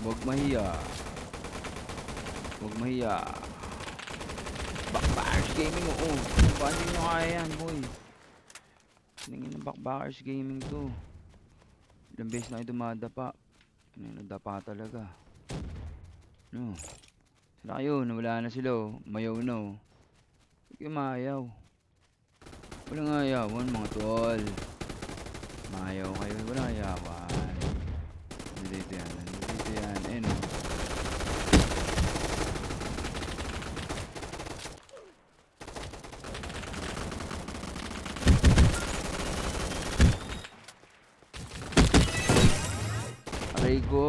Huwag mahiya. Huwag mahiya. Backbackers Gaming, oo. Paano nyo kaya yan, boy? Tingin ng Backbackers Gaming to. Ilang beses na kayo dumadapa. Nadapa talaga. No. Sila kayo, nawala na sila, oh. Mayaw na, oh. Huwag kayo mayaw. Walang ayawan, mga tol. Mayaw kayo, walang ayawan. Nandito yan, nandito yan. Ayun, oh. Aray ko.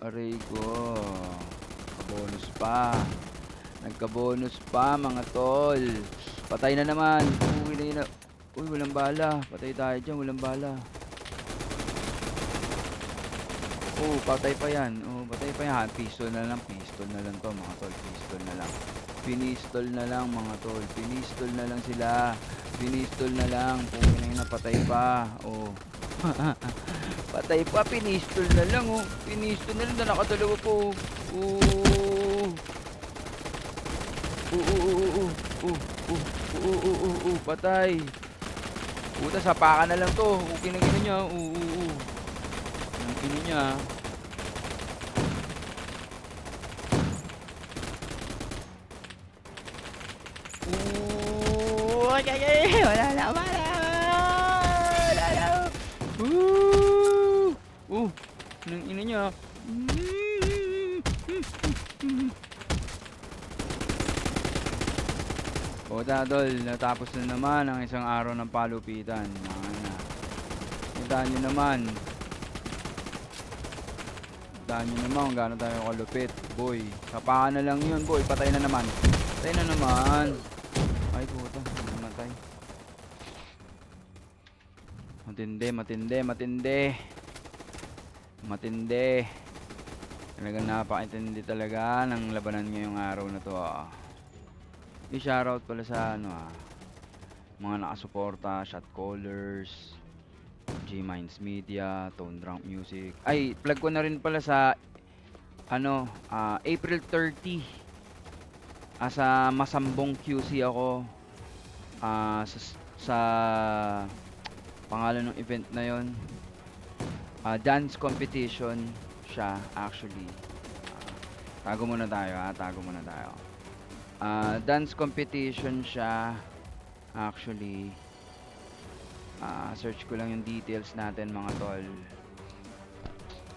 Aray ko. Bonus pa. Nagka-bonus pa, mga tol. Patay na naman. Uy, na. Uy, walang bala. Patay tayo dyan, walang bala. Oh, patay pa yan. Oh, patay pa yan. Pistol na lang to, mga tol. Pistol na lang. Pinistol na lang, mga tol. Pinistol na lang sila. Pinistol na lang. Pumin na yun, napatay pa. Oh. Patay pa, pinistol na lang, oh. Pinistol na lang, na nakadalawa po. Oh. Patay. Puta, sapakan na lang to. Okay na gina niya. Ang gina niya. Ay. Wala na. Ang ina niya. O dadol, natapos na naman ang isang araw ng palupitan. Tandaan nyo naman. Tandaan nyo naman kung gaano tayo kalupit. Boy, kapakan na lang yun, boy. Patay na naman. Patay na naman. Ay puta, namatay. Matindi. Talagang napakaintindi talaga ng labanan ngayong araw na to. I-shoutout pala sa mga nakasuporta, shot callers, G-Minds Media, Tone Drunk Music. Ay, plug ko na rin pala sa April 30. Sa Masambong QC ako. Sa pangalan ng event na yon, dance competition siya actually. Tago muna tayo. Dance competition siya actually. Search ko lang yung details natin, mga tol.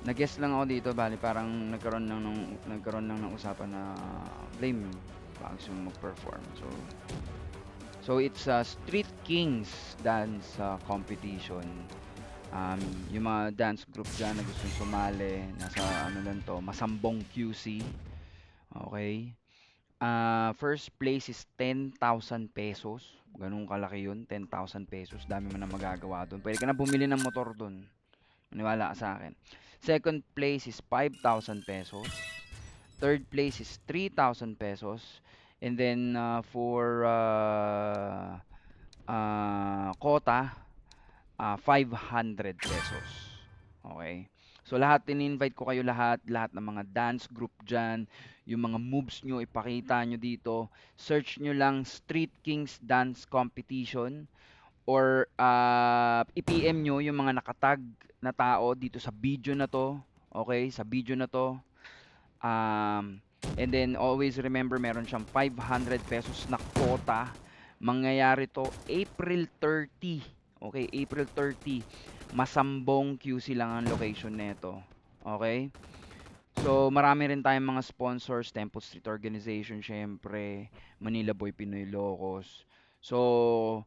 Nag-guest lang ako dito, bali parang nagkaroon lang ng usapan na blame bago mag-perform. So it's a Street Kings dance competition. Yung mga dance group dyan na gustong sumali, nasa lang to, Masambong QC. Okay. First place is 10,000 pesos. Ganun kalaki yun, 10,000 pesos. Dami mo na magagawa doon. Pwede ka na bumili ng motor doon. Maniwala ka sa akin. Second place is 5,000 pesos. Third place is 3,000 pesos. And then for quota, 500 pesos. Okay? So lahat, in-invite ko kayo lahat ng mga dance group dyan, yung mga moves nyo, ipakita nyo dito. Search nyo lang Street Kings Dance Competition or i-PM nyo yung mga nakatag na tao dito sa video na to. Okay? Sa video na to. And then always remember, meron siyang 500 pesos na quota. Mangyayari to April 30. Okay, April 30. Masambong QC lang ang location nito. Okay? So, marami rin tayong mga sponsors, Temple Street Organization, syempre, Manila Boy Pinoy Locos. So,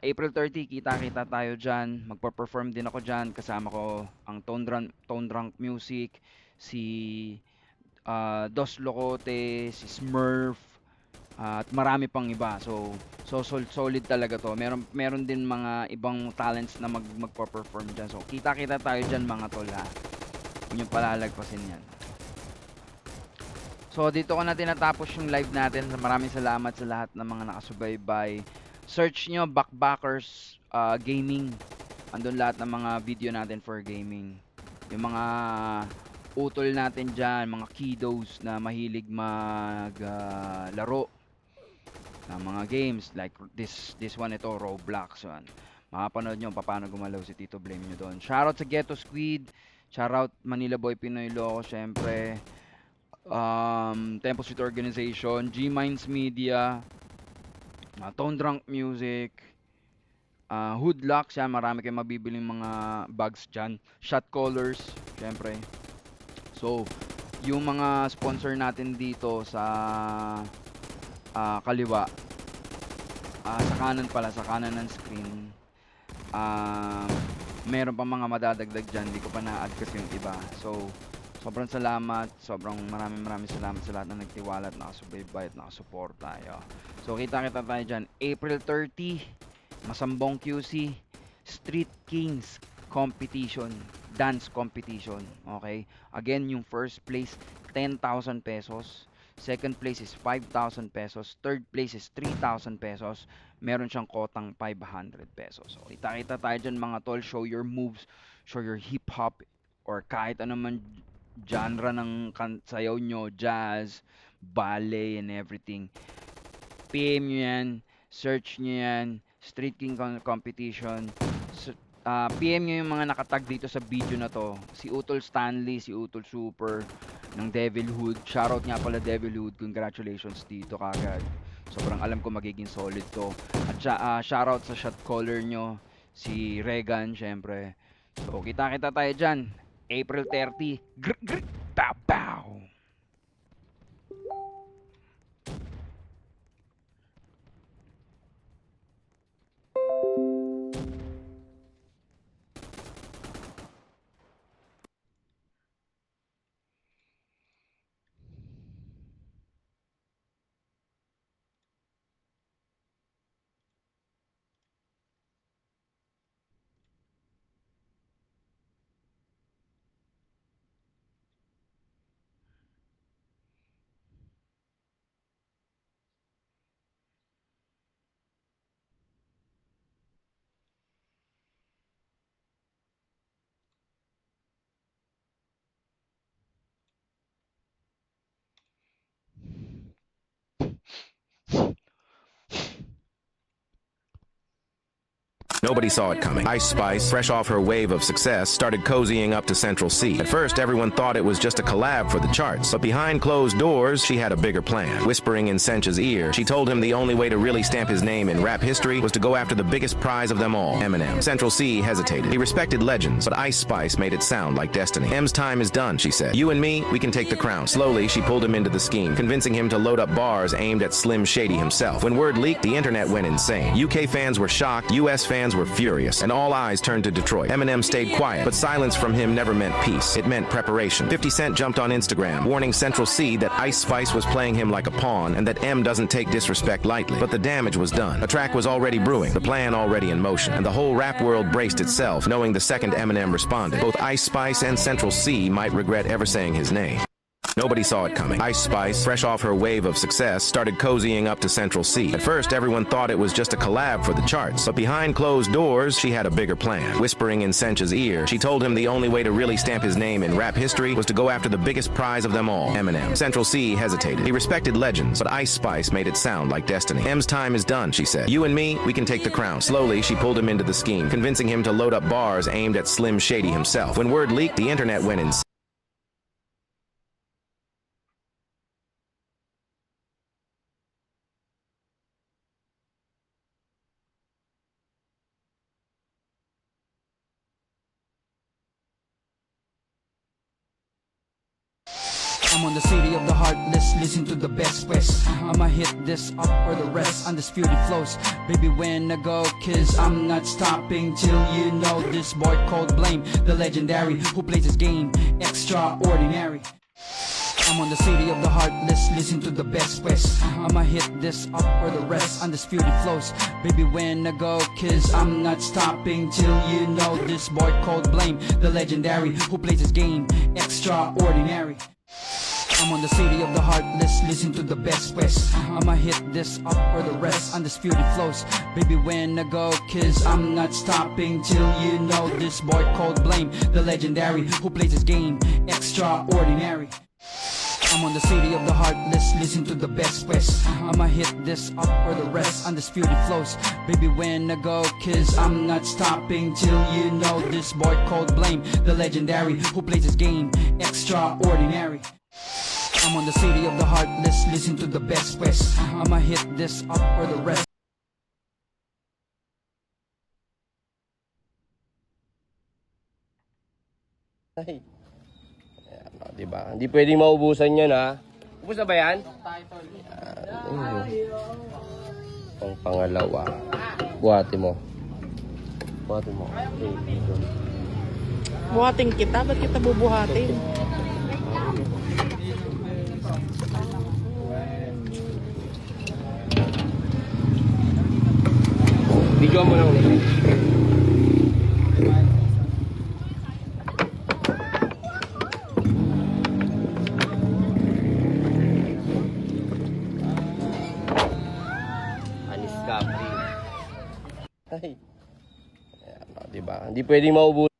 April 30, kita-kita tayo dyan. Magpa-perform din ako dyan. Kasama ko ang Tone Drunk Music, si Dos Locote, si Smurf, at marami pang iba. So solid talaga to. Meron din mga ibang talents na magpo-perform diyan. So kita-kita tayo diyan, mga tol, ha. Huwag niyo palalagpasin 'yan. So dito ko na tinatapos yung live natin. Maraming salamat sa lahat ng mga nakasubaybay. Search nyo Backbackers Gaming. Andun lahat ng mga video natin for gaming. yung mga utol natin dyan, mga kiddos na mahilig maglaro ng mga games like this one, ito Roblox one. Makapanood nyo paano gumalaw si Tito Blame nyo doon. Shoutout sa Ghetto Squid, shoutout Manila Boy Pinoy Loco, syempre Tempo Street Organization, G Minds Media, Tone Drunk Music, Hoodlocks, yan, marami kayong mabibiling mga bags dyan. Shot Callers, syempre. So, yung mga sponsor natin dito sa kaliwa, sa kanan pala, sa kanan ng screen, meron pa mga madadagdag dyan, hindi ko pa na-add kasi yung iba. So, sobrang salamat, maraming salamat sa lahat na nagtiwala at nakasubaybay at nakasuporta. So, kita-kita tayo dyan. April 30, Masambong QC, Street Kings competition, dance competition. Okay? Again, yung first place, 10,000 pesos. Second place is 5,000 pesos. Third place is 3,000 pesos. Meron siyang kotang 500 pesos. So, kita-kita tayo dyan mga tol. Show your moves, show your hip-hop, or kahit ano man genre ng sayaw nyo, jazz, ballet, and everything. PM nyo yan, search nyo yan, Street King Competition. PM nyo yung mga nakatag dito sa video na to. Si Utol Stanley, si Utol Super ng Devilhood. Shoutout nga pala Devilhood. Congratulations dito kagad. Sobrang alam ko magiging solid to. At shoutout sa shot caller nyo, si Regan, syempre. So, kita-kita tayo dyan. April 30. Grr, grr, pow, pow. Nobody saw it coming. Ice Spice, fresh off her wave of success, started cozying up to Central C. At first, everyone thought it was just a collab for the charts, but behind closed doors, she had a bigger plan. Whispering in Sench's ear, she told him the only way to really stamp his name in rap history was to go after the biggest prize of them all, Eminem. Central C hesitated. He respected legends, but Ice Spice made it sound like destiny. M's time is done, she said. You and me, we can take the crown. Slowly, she pulled him into the scheme, convincing him to load up bars aimed at Slim Shady himself. When word leaked, the internet went insane. UK fans were shocked, US fans were furious, and all eyes turned to Detroit. Eminem stayed quiet, but silence from him never meant peace. It meant preparation. 50 Cent jumped on Instagram, warning Central C that Ice Spice was playing him like a pawn and that M doesn't take disrespect lightly. But the damage was done. A track was already brewing, the plan already in motion, and the whole rap world braced itself, knowing the second Eminem responded, both Ice Spice and Central C might regret ever saying his name. Nobody saw it coming. Ice Spice, fresh off her wave of success, started cozying up to Central C. At first, everyone thought it was just a collab for the charts, but behind closed doors, she had a bigger plan. Whispering in Sench's ear, she told him the only way to really stamp his name in rap history was to go after the biggest prize of them all, Eminem. Central C hesitated. He respected legends, but Ice Spice made it sound like destiny. M's time is done, she said. You and me, we can take the crown. Slowly, she pulled him into the scheme, convincing him to load up bars aimed at Slim Shady himself. When word leaked, the internet went insane. I'm on the city of the heartless, listen to the best west. I'ma hit this up or the rest, undisputed flows. Baby, when I go, cause I'm not stopping till you know this boy called Blame, the legendary who plays his game extraordinary. I'm on the city of the heartless, listen to the best west. I'ma hit this up or the rest, undisputed flows. Baby, when I go, cause I'm not stopping till you know this boy called Blame, the legendary who plays his game extraordinary. I'm on the city of the heartless, listen to the best west. I'ma hit this up or the rest, undisputed flows. Baby, when I go, cause I'm not stopping till you know this boy called Blame, the legendary, who plays his game extraordinary. I'm on the city of the heartless, listen to the best west. I'ma hit this up or the rest, undisputed flows. Baby, when I go, cause I'm not stopping till you know this boy called Blame, the legendary, who plays his game extraordinary. I'm on the city of the heartless, listen to the best west. I'ma hit this up or the rest. Ay. Ayan, diba? Hindi pwedeng maubusan yan, ha? Ubus na ba yan? Ang pangalawa. Buhati mo. Buhati mo. Okay. Buhatin kita? Ba't kita bubuhatin? Video mo lang ulit. Anis Capri. Ay. Ayan, diba? Hindi pwedeng maubos.